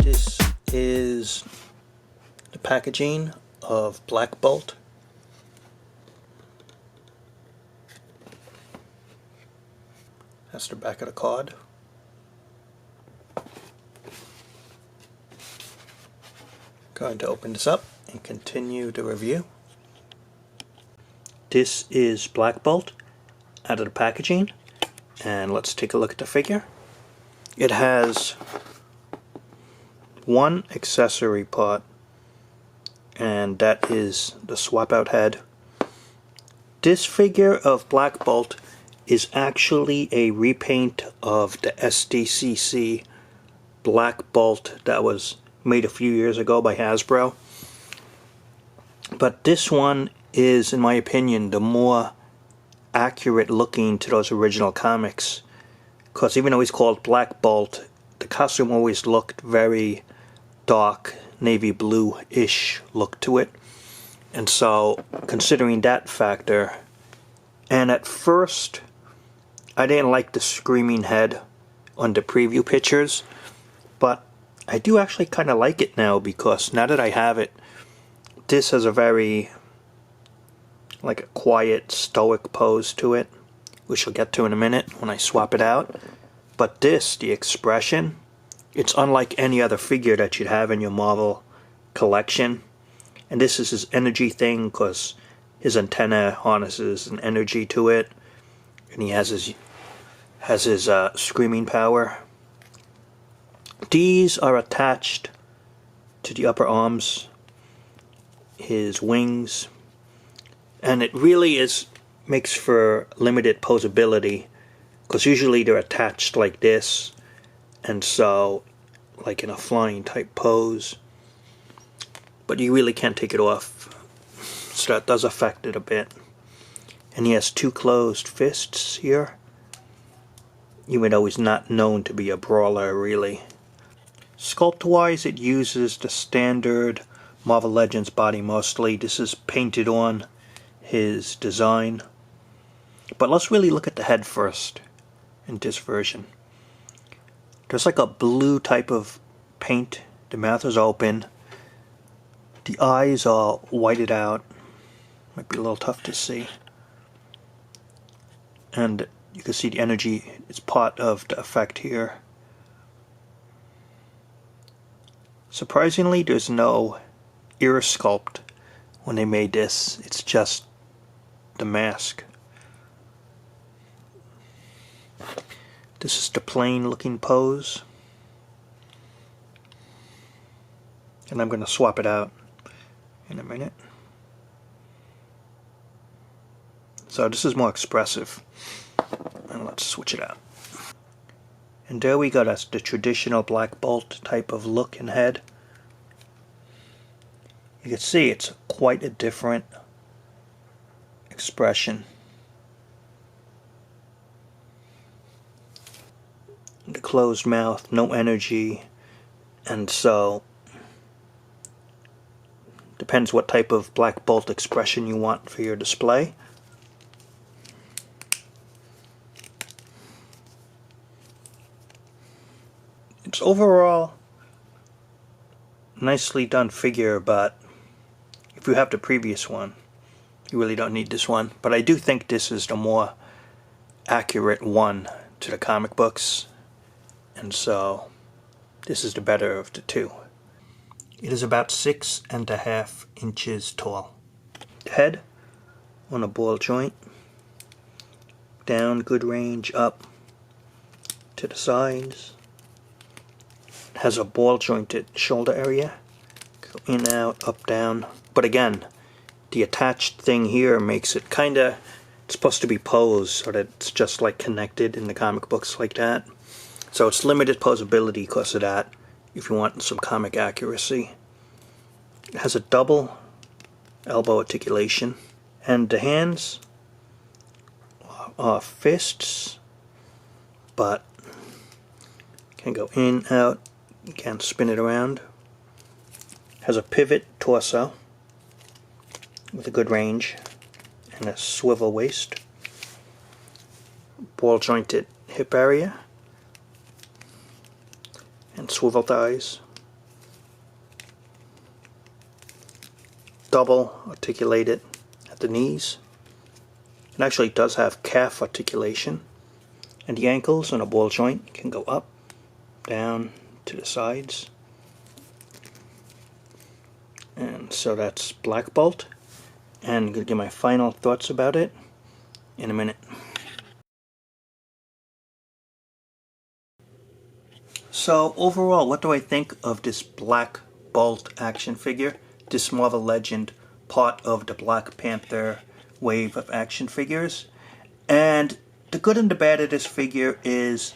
This is the packaging of Black Bolt. That's the back of the card. Going to open this up and continue the review. This is Black Bolt out of the packaging, and let's take a look at the figure. It has one accessory part, and that is the swap out head. This figure of Black Bolt is actually a repaint of the SDCC Black Bolt that was made a few years ago by Hasbro. But this one is, in my opinion, the more accurate looking to those original comics, because even though he's called Black Bolt, the costume always looked very dark, navy blue-ish look to it. And so, considering that factor, and at first I didn't like the screaming head on the preview pictures, but I do actually kind of like it now, because now that I have it, this has a very like a quiet, stoic pose to it, which I'll get to in a minute when I swap it out. But this, the expression, it's unlike any other figure that you'd have in your Marvel collection. And this is his energy thing, because his antenna harnesses an energy to it, and he has his screaming power. These are attached to the upper arms, his wings, and it really makes for limited posability, because usually they're attached like this, and so like in a flying type pose, but you really can't take it off, so that does affect it a bit. And he has two closed fists here, even though he's not known to be a brawler really. Sculpt wise, it uses the standard Marvel Legends body mostly. This is painted on his design. But let's really look at the head first in this version. There's like a blue type of paint. The mouth is open. The eyes are whited out. Might be a little tough to see. And you can see the energy is part of the effect here. Surprisingly, there's no ear sculpt when they made this. It's just the mask. This is the plain looking pose. And I'm going to swap it out in a minute. So this is more expressive. And let's switch it out. And there we go, that's the traditional Black Bolt type of look and head. You can see it's quite a different expression. The closed mouth, no energy, and so depends what type of Black Bolt expression you want for your display. It's overall nicely done figure, but if you have the previous one, you really don't need this one. But I do think this is the more accurate one to the comic books, and so this is the better of the two. It is about 6.5 inches tall. Head on a ball joint, down good range, up to the sides. Has a ball jointed shoulder area, go in, out, up, down. But again, the attached thing here makes it it's supposed to be posed so that it's just like connected in the comic books like that. So it's limited posability because of that, if you want some comic accuracy. It has a double elbow articulation, and the hands are fists, but can go in, out. You can spin it around. Has a pivot torso with a good range and a swivel waist. Ball jointed hip area and swivel thighs. double articulated at the knees. It actually does have calf articulation, and the ankles on a ball joint can go up, down, to the sides. And so that's Black Bolt, and I'm going to give my final thoughts about it in a minute. So overall, what do I think of this Black Bolt action figure? This Marvel Legend, part of the Black Panther wave of action figures. And the good and the bad of this figure is,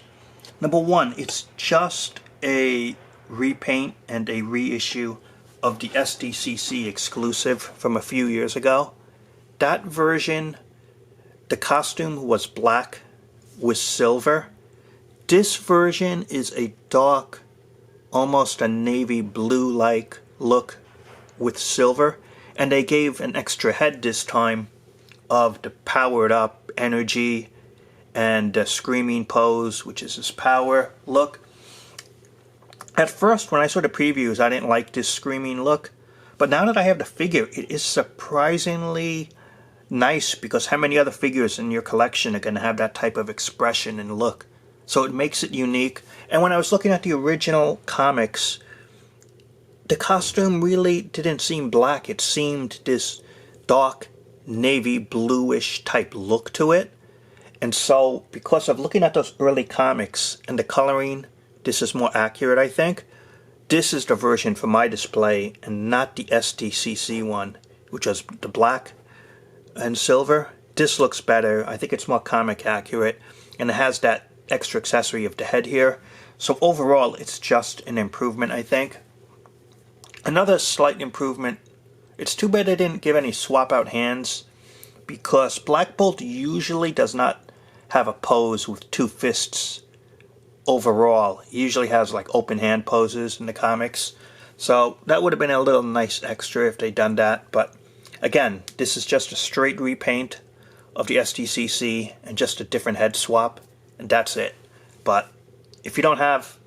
number one, it's just a repaint and a reissue of the SDCC exclusive from a few years ago. That version, the costume was black with silver. This version is a dark, almost a navy blue-like look with silver, and they gave an extra head this time of the powered up energy and the screaming pose, which is his power look. At first, when I saw the previews, I didn't like this screaming look, but now that I have the figure, it is surprisingly nice, because how many other figures in your collection are going to have that type of expression and look? So it makes it unique. And when I was looking at the original comics, the costume really didn't seem black. It seemed this dark navy bluish type look to it. And so because of looking at those early comics and the coloring, this is more accurate, I think. This is the version for my display and not the SDCC one, which was the black and silver. This looks better. I think it's more comic accurate, and it has that extra accessory of the head here. So overall, it's just an improvement, I think. Another slight improvement, it's too bad they didn't give any swap out hands, because Black Bolt usually does not have a pose with two fists overall. He usually has like open hand poses in the comics. So that would have been a little nice extra if they'd done that. But again, this is just a straight repaint of the SDCC and just a different head swap, and that's it. But if you don't have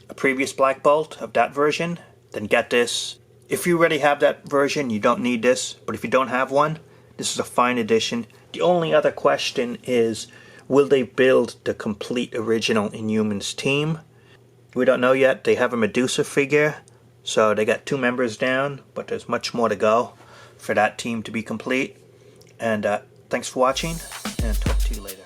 a previous Black Bolt of that version, then get this. If you already have that version, you don't need this. But if you don't have one, this is a fine addition. The only other question is, will they build the complete original Inhumans team? We don't know yet. They have a Medusa figure, so they got 2 members down, but there's much more to go for that team to be complete. And thanks for watching, and talk to you later.